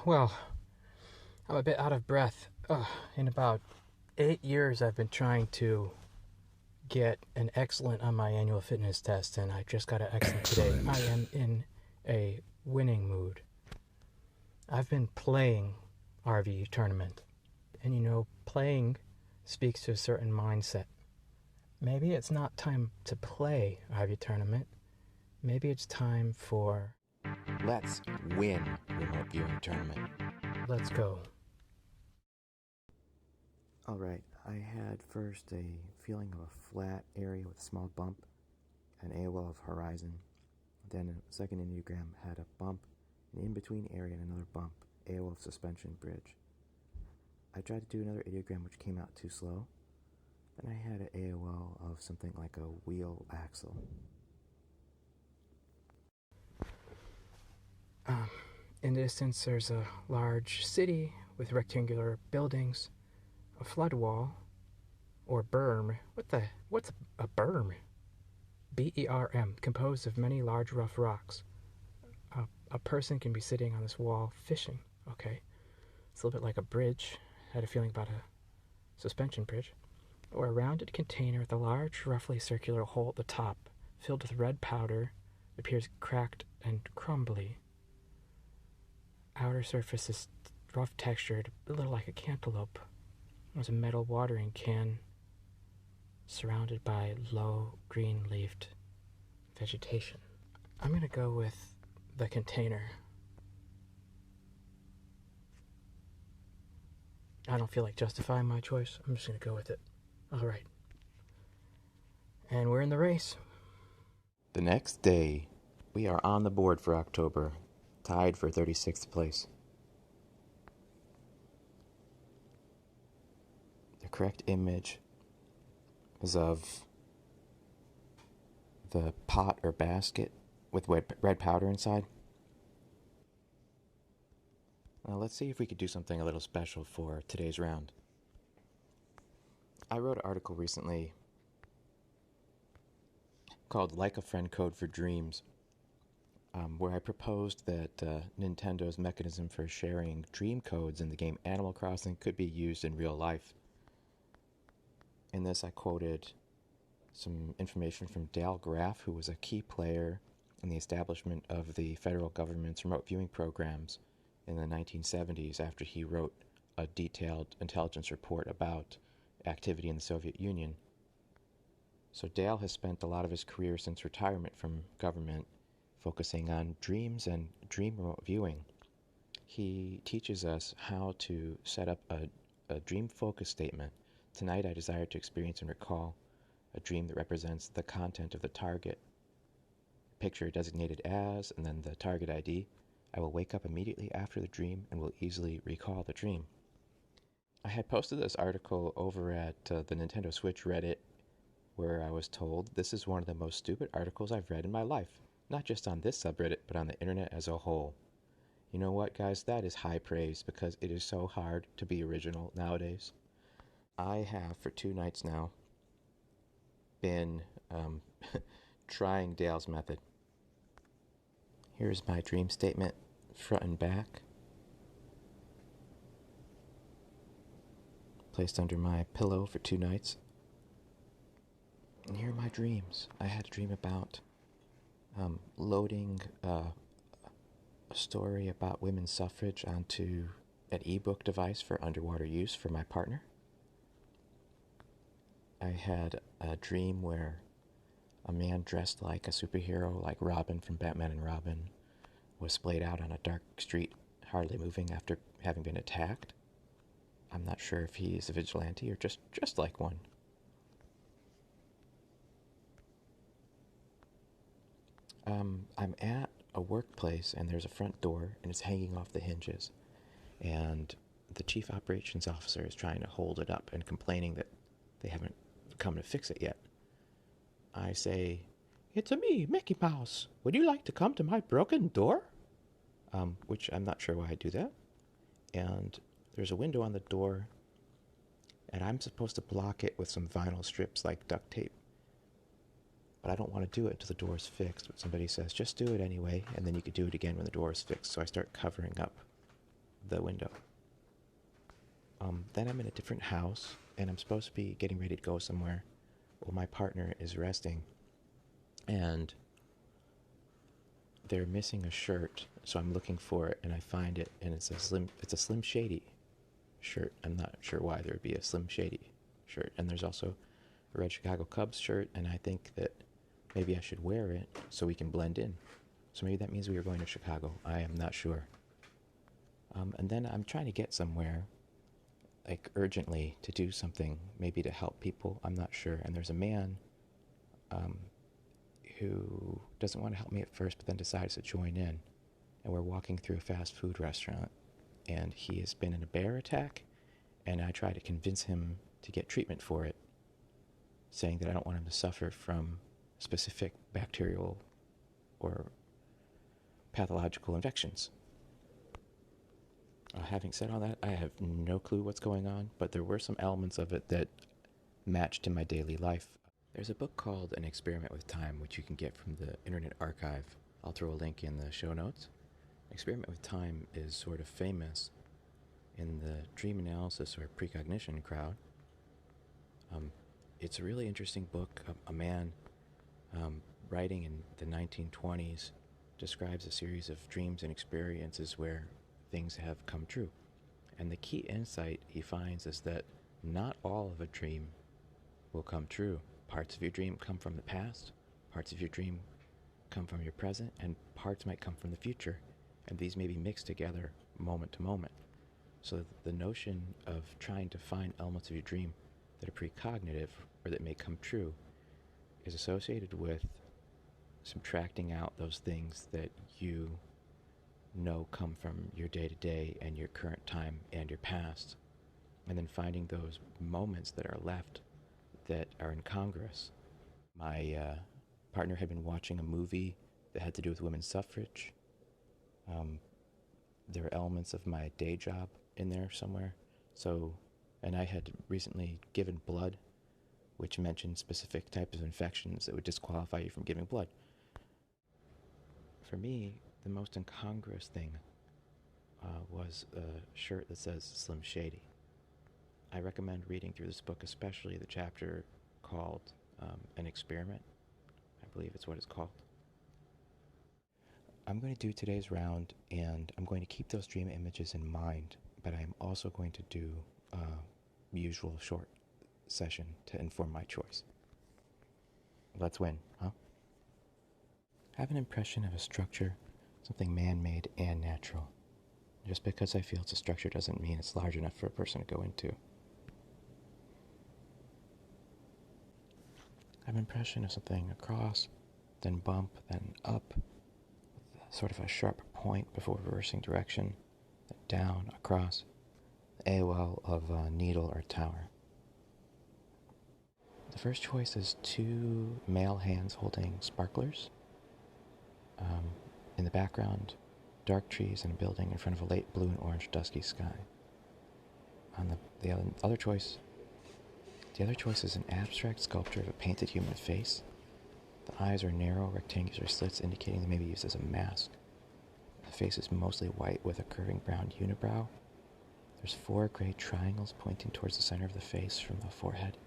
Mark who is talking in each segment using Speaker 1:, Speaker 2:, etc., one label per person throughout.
Speaker 1: Well, I'm a bit out of breath. In about 8 years, I've been trying to get an excellent on my annual fitness test, and I just got an excellent today. I am in a winning mood. I've been playing RV tournament, and playing speaks to a certain mindset. Maybe it's not time to play RV tournament. Maybe it's time for...
Speaker 2: Let's win remote viewing tournament.
Speaker 1: Let's go.
Speaker 2: Alright, I had first a feeling of a flat area with a small bump, an AOL of horizon. Then a second enneagram had a bump, an in-between area and another bump, AOL of suspension bridge. I tried to do another ideogram which came out too slow. Then I had an AOL of something like a wheel axle.
Speaker 1: In the distance, there's a large city with rectangular buildings, a flood wall, or berm. What's a berm? B-E-R-M, composed of many large rough rocks. A person can be sitting on this wall fishing. Okay, it's a little bit like a bridge. I had a feeling about a suspension bridge. Or a rounded container with a large, roughly circular hole at the top, filled with red powder. It appears cracked and crumbly. Outer surface is rough textured, a little like a cantaloupe. There's a metal watering can surrounded by low green-leafed vegetation. I'm going to go with the container. I don't feel like justifying my choice. I'm just going to go with it. All right. And we're in the race.
Speaker 2: The next day, we are on the board for October, tied for 36th place. The correct image is of the pot or basket with red powder inside. Now let's see if we could do something a little special for today's round. I wrote an article recently called Like a Friend Code for Dreams, where I proposed that Nintendo's mechanism for sharing dream codes in the game Animal Crossing could be used in real life. In this, I quoted some information from Dale Graff, who was a key player in the establishment of the federal government's remote viewing programs in the 1970s after he wrote a detailed intelligence report about activity in the Soviet Union. So Dale has spent a lot of his career since retirement from government focusing on dreams and dream remote viewing. He teaches us how to set up a dream focus statement. Tonight I desire to experience and recall a dream that represents the content of the target. Picture designated as, and then the target ID. I will wake up immediately after the dream and will easily recall the dream. I had posted this article over at the Nintendo Switch Reddit, where I was told this is one of the most stupid articles I've read in my life, not just on this subreddit, but on the internet as a whole. You know what, guys? That is high praise because it is so hard to be original nowadays. I have, for 2 nights now, been trying Dale's method. Here's my dream statement, front and back, placed under my pillow for 2 nights. And here are my dreams. I had a dream about loading a story about women's suffrage onto an ebook device for underwater use for my partner. I had a dream where a man dressed like a superhero, like Robin from Batman and Robin, was splayed out on a dark street, hardly moving after having been attacked. I'm not sure if he's a vigilante or just like one. I'm at a workplace and there's a front door and it's hanging off the hinges. And the chief operations officer is trying to hold it up and complaining that they haven't come to fix it yet. I say, "It's me, Mickey Mouse. Would you like to come to my broken door?" Which I'm not sure why I do that. And there's a window on the door, and I'm supposed to block it with some vinyl strips like duct tape. But I don't want to do it until the door is fixed. But somebody says, just do it anyway, and then you could do it again when the door is fixed. So I start covering up the window. Then I'm in a different house, and I'm supposed to be getting ready to go somewhere. Well, my partner is resting, and they're missing a shirt, so I'm looking for it, and I find it, and it's a Slim Shady shirt. I'm not sure why there would be a Slim Shady shirt. And there's also a Red Chicago Cubs shirt, and I think that maybe I should wear it so we can blend in. So maybe that means we are going to Chicago. I am not sure. And then I'm trying to get somewhere, like urgently, to do something, maybe to help people. I'm not sure. And there's a man who doesn't want to help me at first, but then decides to join in. And we're walking through a fast food restaurant, and he has been in a bear attack, and I try to convince him to get treatment for it, saying that I don't want him to suffer from specific bacterial or pathological infections. Having said all that, I have no clue what's going on, but there were some elements of it that matched in my daily life. There's a book called An Experiment with Time, which you can get from the Internet Archive. I'll throw a link in the show notes. Experiment with Time is sort of famous in the dream analysis or precognition crowd. It's a really interesting book. A man writing in the 1920s describes a series of dreams and experiences where things have come true. And the key insight he finds is that not all of a dream will come true. Parts of your dream come from the past, parts of your dream come from your present, and parts might come from the future. And these may be mixed together moment to moment. So the notion of trying to find elements of your dream that are precognitive or that may come true is associated with subtracting out those things that you know come from your day-to-day and your current time and your past, and then finding those moments that are left that are incongruous. My partner had been watching a movie that had to do with women's suffrage. There were elements of my day job in there somewhere. And I had recently given blood, which mentioned specific types of infections that would disqualify you from giving blood. For me, the most incongruous thing was a shirt that says Slim Shady. I recommend reading through this book, especially the chapter called An Experiment. I believe it's what it's called. I'm going to do today's round, and I'm going to keep those dream images in mind, but I'm also going to do a usual short session to inform my choice. Let's win, huh? I have an impression of a structure, something man-made and natural. Just because I feel it's a structure doesn't mean it's large enough for a person to go into. I have an impression of something across, then bump, then up, with sort of a sharp point before reversing direction, then down, across, the AOL of a needle or tower. The first choice is two male hands holding sparklers. In the background, dark trees and a building in front of a late blue and orange dusky sky. On the other choice is an abstract sculpture of a painted human face. The eyes are narrow, rectangular slits indicating they may be used as a mask. The face is mostly white with a curving brown unibrow. There's 4 gray triangles pointing towards the center of the face from the forehead,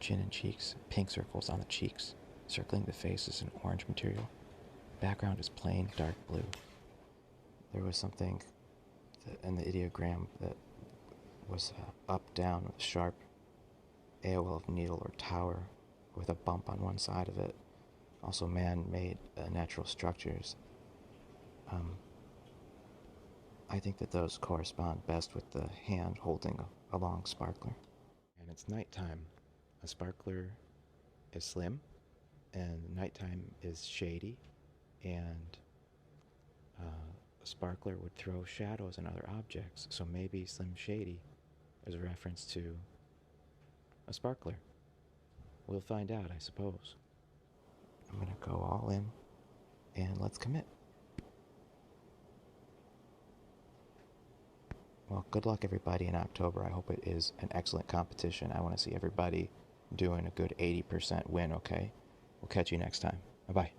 Speaker 2: chin and cheeks, pink circles on the cheeks. Circling the face is an orange material. The background is plain dark blue. There was something in the ideogram that was up, down, with a sharp AOL of needle or tower with a bump on one side of it. Also man-made natural structures. I think that those correspond best with the hand holding a long sparkler. And it's nighttime. A sparkler is slim, and nighttime is shady, and a sparkler would throw shadows on other objects, so maybe Slim Shady is a reference to a sparkler. We'll find out, I suppose. I'm gonna go all in, and let's commit. Well, good luck everybody in October. I hope it is an excellent competition. I want to see everybody doing a good 80% win, okay? We'll catch you next time. Bye-bye.